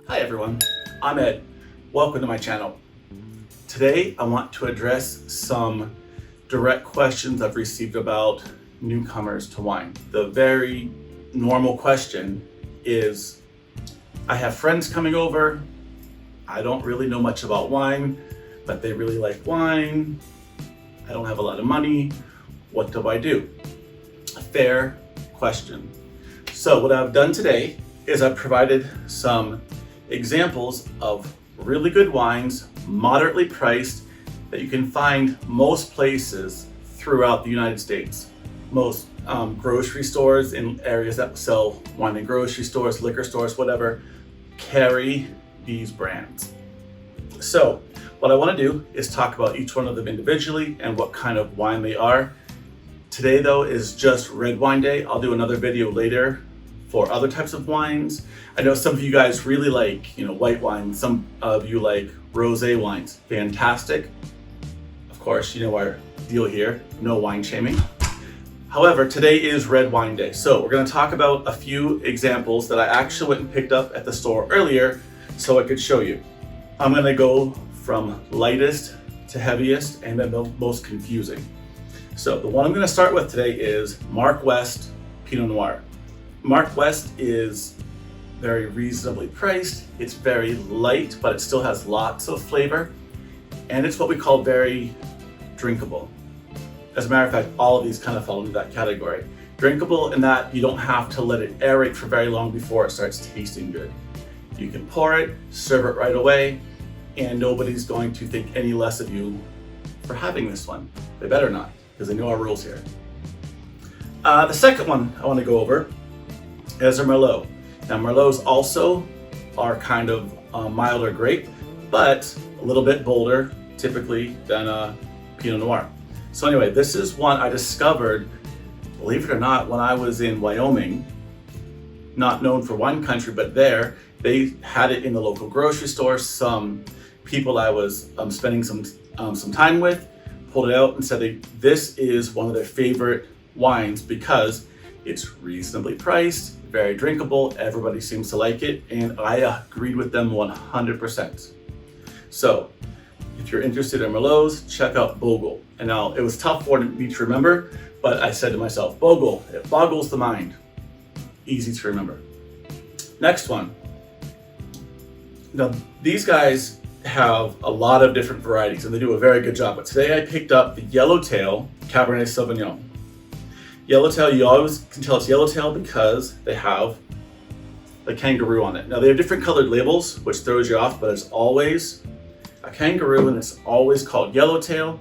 Hi everyone, I'm Ed. Welcome to my channel. Today I want to address some direct questions I've received about newcomers to wine. The very normal question is, I have friends coming over, I don't really know much about wine, but they really like wine. I don't have a lot of money. What do I do? A fair question. So what I've done today is I've provided some examples of really good wines, moderately priced, that you can find most places throughout the United States. Most grocery stores in areas that sell wine in grocery stores, liquor stores, whatever, carry these brands. So what I want to do is talk about each one of them individually and what kind of wine they are. Today though is just red wine day. I'll do another video later for other types of wines. I know some of you guys really like, white wine. Some of you like rosé wines. Fantastic. Of course, you know our deal here, no wine shaming. However, today is red wine day. So we're gonna talk about a few examples that I actually went and picked up at the store earlier so I could show you. I'm gonna go from lightest to heaviest and then the most confusing. So the one I'm gonna start with today is Mark West Pinot Noir. Mark West is very reasonably priced. It's very light, but it still has lots of flavor. And it's what we call very drinkable. As a matter of fact, all of these kind of fall into that category. Drinkable in that you don't have to let it aerate for very long before it starts tasting good. You can pour it, serve it right away, and nobody's going to think any less of you for having this one. They better not, because they know our rules here. The second one I want to go over is a Merlot. Now Merlots also are kind of milder grape, but a little bit bolder typically than a Pinot Noir. So anyway, this is one I discovered, believe it or not, when I was in Wyoming. Not known for wine country, but there they had it in the local grocery store. Some people I was spending some time with pulled it out and said this is one of their favorite wines because it's reasonably priced, very drinkable, everybody seems to like it, and I agreed with them 100%. So if you're interested in Merlots, check out Bogle. And now it was tough for me to remember, but I said to myself, Bogle, it boggles the mind. Easy to remember. Next one. Now these guys have a lot of different varieties and they do a very good job, but today I picked up the Yellowtail Cabernet Sauvignon. Yellowtail, you always can tell it's Yellowtail because they have the kangaroo on it. Now they have different colored labels, which throws you off, but it's always a kangaroo and it's always called Yellowtail,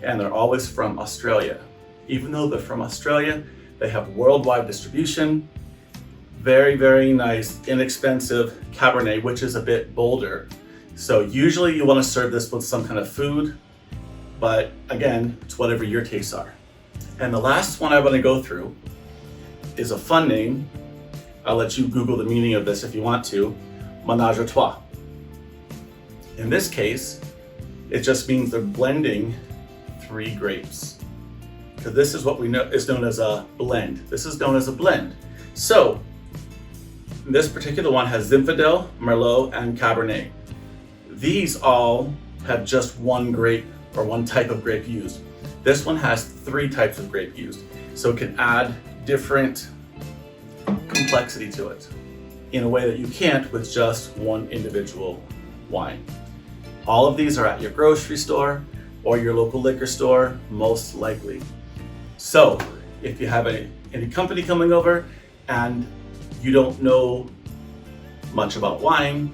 and they're always from Australia. Even though they're from Australia, they have worldwide distribution. Very, very nice, inexpensive Cabernet, which is a bit bolder. So usually you want to serve this with some kind of food, but again, it's whatever your tastes are. And the last one I want to go through is a fun name. I'll let you Google the meaning of this if you want to. Ménage à trois. In this case, it just means they're blending 3 grapes. Because this is what we know is known as a blend. This is known as a blend. So this particular one has Zinfandel, Merlot, and Cabernet. These all have just one grape or one type of grape used. This one has 3 types of grape used, so it can add different complexity to it in a way that you can't with just one individual wine. All of these are at your grocery store or your local liquor store, most likely. So if you have any company coming over and you don't know much about wine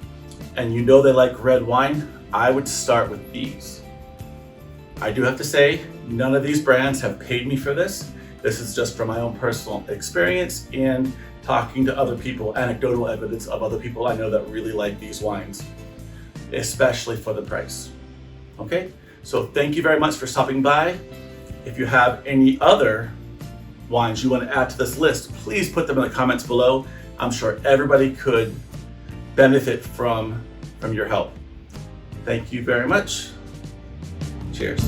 and you know they like red wine, I would start with these. I do have to say, none of these brands have paid me for this. This is just from my own personal experience and talking to other people, anecdotal evidence of other people I know that really like these wines, especially for the price. Okay, so thank you very much for stopping by. If you have any other wines you want to add to this list, please put them in the comments below. I'm sure everybody could benefit from your help. Thank you very much. Cheers.